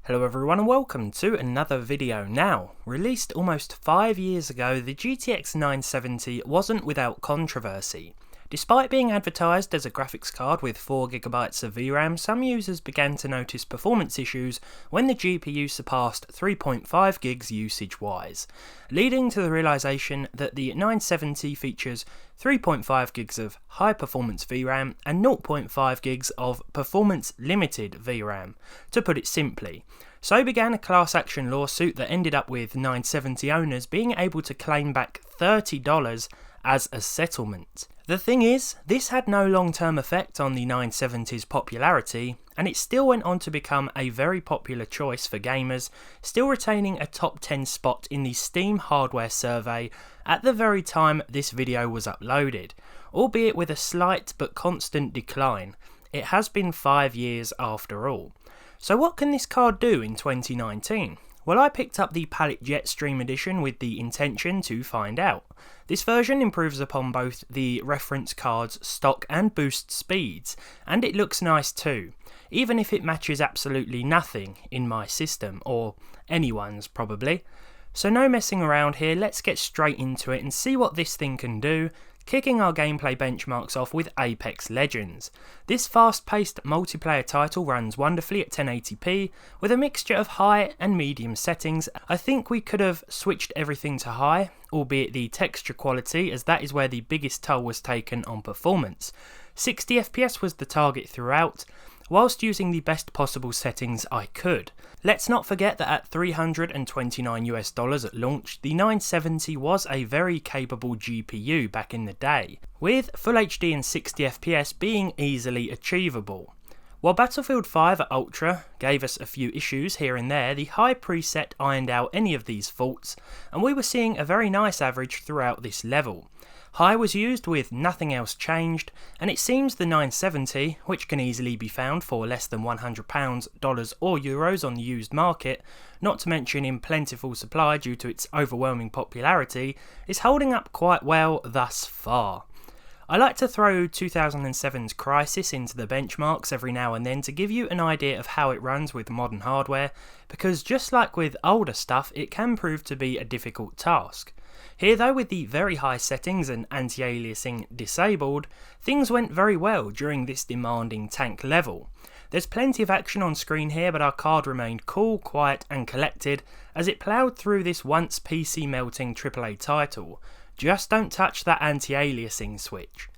Hello everyone and welcome to another video. Now, released almost 5 years ago, the GTX 970 wasn't without controversy. Despite being advertised as a graphics card with 4GB of VRAM, some users began to notice performance issues when the GPU surpassed 3.5GB usage-wise, leading to the realisation that the 970 features 3.5GB of high-performance VRAM and 0.5GB of performance-limited VRAM, to put it simply. So began a class action lawsuit that ended up with 970 owners being able to claim back $30 as a settlement. The thing is, this had no long-term effect on the 970's popularity, and it still went on to become a very popular choice for gamers, still retaining a top 10 spot in the Steam hardware survey at the very time this video was uploaded, albeit with a slight but constant decline. It has been 5 years after all. So what can this card do in 2019? Well, I picked up the Palette Jetstream edition with the intention to find out. This version improves upon both the reference card's stock and boost speeds, and it looks nice too, even if it matches absolutely nothing in my system, or anyone's probably. So no messing around here, let's get straight into it and see what this thing can do, kicking our gameplay benchmarks off with Apex Legends. This fast-paced multiplayer title runs wonderfully at 1080p, with a mixture of high and medium settings. I think we could have switched everything to high, albeit the texture quality, as that is where the biggest toll was taken on performance. 60 FPS was the target throughout, whilst using the best possible settings I could. Let's not forget that at $329 at launch, the 970 was a very capable GPU back in the day, with Full HD and 60 FPS being easily achievable. While Battlefield 5 at Ultra gave us a few issues here and there, the high preset ironed out any of these faults, and we were seeing a very nice average throughout this level. High was used with nothing else changed, and it seems the 970, which can easily be found for less than £100, dollars or euros on the used market, not to mention in plentiful supply due to its overwhelming popularity, is holding up quite well thus far. I like to throw 2007's Crysis into the benchmarks every now and then to give you an idea of how it runs with modern hardware, because just like with older stuff, it can prove to be a difficult task. Here though, with the very high settings and anti-aliasing disabled, things went very well during this demanding tank level. There's plenty of action on screen here, but our card remained cool, quiet and collected as it ploughed through this once PC melting AAA title. Just don't touch that anti-aliasing switch.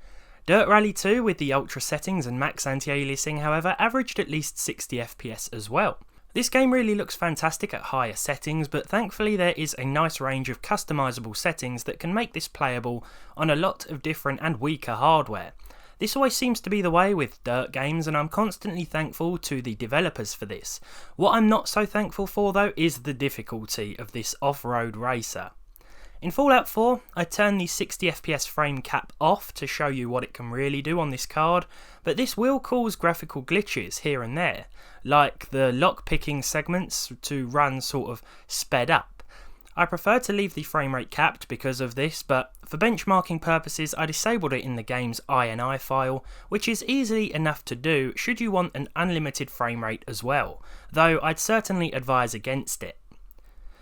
Dirt Rally 2 with the ultra settings and max anti-aliasing, however, averaged at least 60 FPS as well. This game really looks fantastic at higher settings, but thankfully there is a nice range of customizable settings that can make this playable on a lot of different and weaker hardware. This always seems to be the way with Dirt games, and I'm constantly thankful to the developers for this. What I'm not so thankful for though is the difficulty of this off-road racer. In Fallout 4, I turned the 60 FPS frame cap off to show you what it can really do on this card, but this will cause graphical glitches here and there, like the lock-picking segments to run sort of sped up. I prefer to leave the frame rate capped because of this, but for benchmarking purposes I disabled it in the game's INI file, which is easily enough to do should you want an unlimited frame rate as well, though I'd certainly advise against it.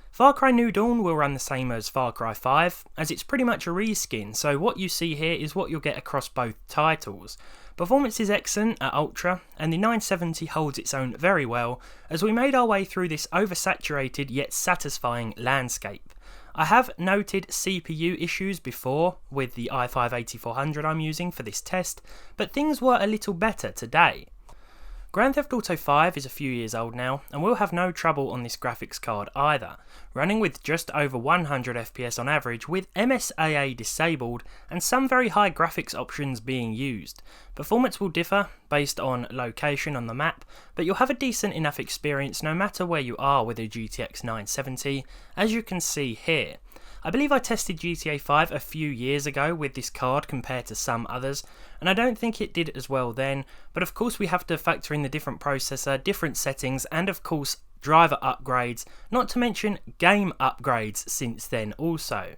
Far Cry New Dawn will run the same as Far Cry 5, as it's pretty much a reskin, so what you see here is what you'll get across both titles. Performance is excellent at Ultra, and the 970 holds its own very well as we made our way through this oversaturated yet satisfying landscape. I have noted CPU issues before with the i5-8400 I'm using for this test, but things were a little better today. Grand Theft Auto 5 is a few years old now, and will have no trouble on this graphics card either, running with just over 100 FPS on average with MSAA disabled and some very high graphics options being used. Performance will differ based on location on the map, but you'll have a decent enough experience no matter where you are with a GTX 970, as you can see here. I believe I tested GTA 5 a few years ago with this card compared to some others, and I don't think it did as well then, but of course we have to factor in the different processor, different settings, and of course driver upgrades, not to mention game upgrades since then also.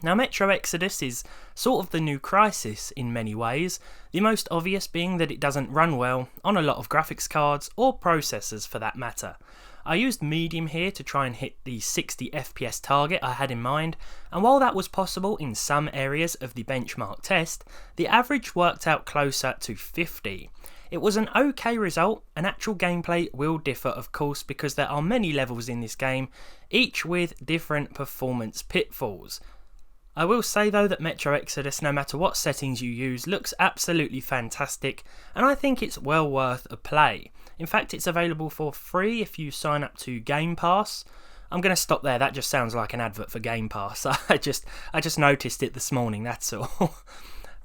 Now Metro Exodus is sort of the new Crysis in many ways, the most obvious being that it doesn't run well on a lot of graphics cards or processors for that matter. I used medium here to try and hit the 60 FPS target I had in mind, and while that was possible in some areas of the benchmark test, the average worked out closer to 50. It was an okay result, and actual gameplay will differ of course because there are many levels in this game, each with different performance pitfalls. I will say though that Metro Exodus, no matter what settings you use, looks absolutely fantastic, and I think it's well worth a play. In fact, it's available for free if you sign up to Game Pass. I'm going to stop there, that just sounds like an advert for Game Pass. I just noticed it this morning, that's all.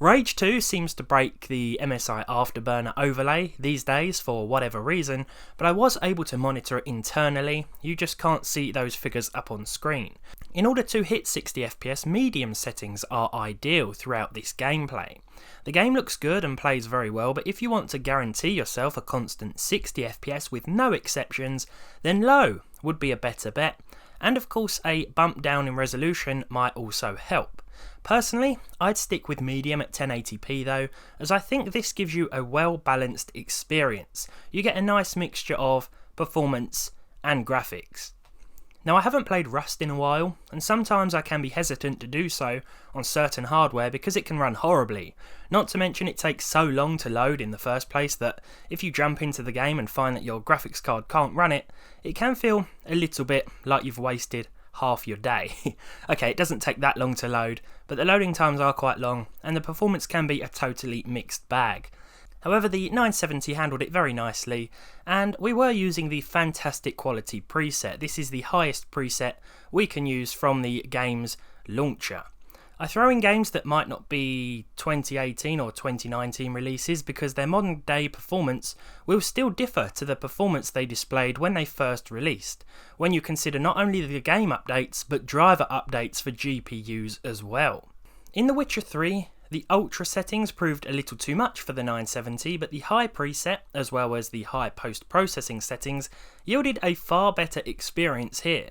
Rage 2 seems to break the MSI Afterburner overlay these days for whatever reason, but I was able to monitor it internally, you just can't see those figures up on screen. In order to hit 60 FPS, medium settings are ideal throughout this gameplay. The game looks good and plays very well, but if you want to guarantee yourself a constant 60 FPS with no exceptions, then low would be a better bet, and of course a bump down in resolution might also help. Personally, I'd stick with medium at 1080p though, as I think this gives you a well balanced experience. You get a nice mixture of performance and graphics. Now I haven't played Rust in a while, and sometimes I can be hesitant to do so on certain hardware because it can run horribly. Not to mention it takes so long to load in the first place that if you jump into the game and find that your graphics card can't run it, it can feel a little bit like you've wasted half your day. Okay, it doesn't take that long to load, but the loading times are quite long, and the performance can be a totally mixed bag. However, the 970 handled it very nicely, and we were using the fantastic quality preset. This is the highest preset we can use from the game's launcher. I throw in games that might not be 2018 or 2019 releases because their modern day performance will still differ to the performance they displayed when they first released, when you consider not only the game updates but driver updates for GPUs as well. In The Witcher 3, the ultra settings proved a little too much for the 970, but the high preset, as well as the high post-processing settings, yielded a far better experience here,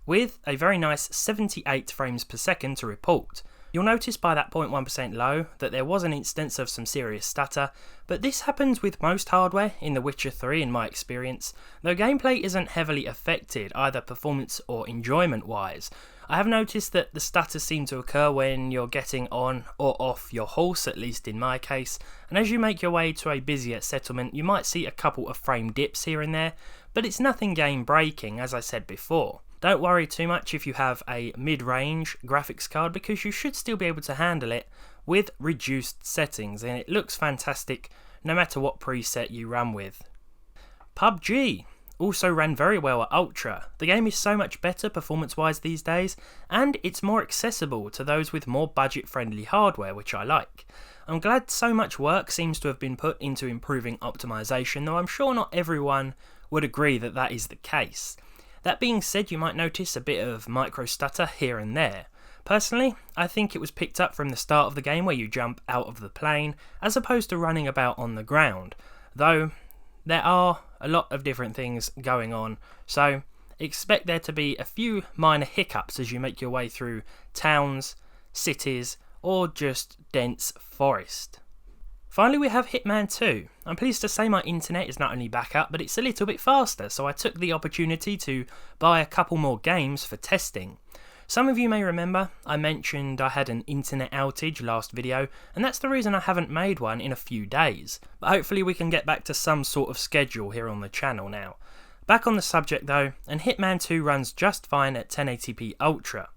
with a very nice 78 frames per second to report. You'll notice by that 0.1% low that there was an instance of some serious stutter, but this happens with most hardware in The Witcher 3 in my experience, though gameplay isn't heavily affected either performance or enjoyment wise. I have noticed that the stutters seem to occur when you're getting on or off your horse, at least in my case, and as you make your way to a busier settlement you might see a couple of frame dips here and there, but it's nothing game breaking as I said before. Don't worry too much if you have a mid-range graphics card because you should still be able to handle it with reduced settings, and it looks fantastic no matter what preset you run with. PUBG also ran very well at Ultra. The game is so much better performance-wise these days, and it's more accessible to those with more budget-friendly hardware, which I like. I'm glad so much work seems to have been put into improving optimization, though I'm sure not everyone would agree that that is the case. That being said, you might notice a bit of micro stutter here and there. Personally, I think it was picked up from the start of the game where you jump out of the plane, as opposed to running about on the ground, though there are a lot of different things going on, so expect there to be a few minor hiccups as you make your way through towns, cities, or just dense forest. Finally, we have Hitman 2. I'm pleased to say my internet is not only back up, but it's a little bit faster, so I took the opportunity to buy a couple more games for testing. Some of you may remember I mentioned I had an internet outage last video, and that's the reason I haven't made one in a few days. But hopefully we can get back to some sort of schedule here on the channel now. Back on the subject though, and Hitman 2 runs just fine at 1080p Ultra.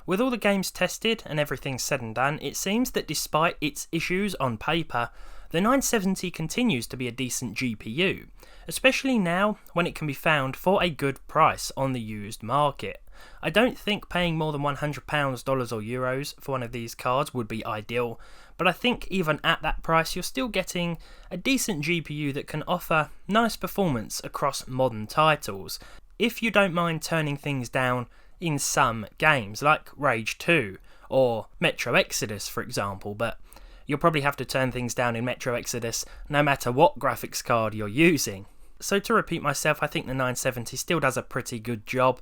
With all the games tested and everything said and done, it seems that despite its issues on paper, the 970 continues to be a decent GPU, especially now when it can be found for a good price on the used market. I don't think paying more than £100, dollars or euros for one of these cards would be ideal, but I think even at that price you're still getting a decent GPU that can offer nice performance across modern titles, if you don't mind turning things down in some games like Rage 2 or Metro Exodus for example, but you'll probably have to turn things down in Metro Exodus no matter what graphics card you're using. So to repeat myself, I think the 970 still does a pretty good job.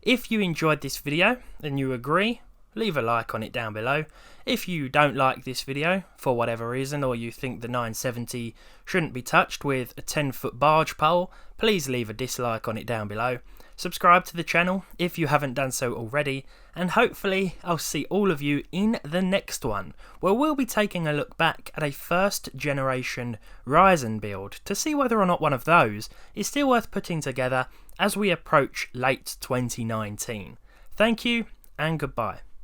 If you enjoyed this video and you agree, leave a like on it down below. If you don't like this video, for whatever reason, or you think the 970 shouldn't be touched with a 10-foot barge pole, please leave a dislike on it down below. Subscribe to the channel if you haven't done so already, and hopefully I'll see all of you in the next one, where we'll be taking a look back at a first generation Ryzen build to see whether or not one of those is still worth putting together as we approach late 2019. Thank you and goodbye.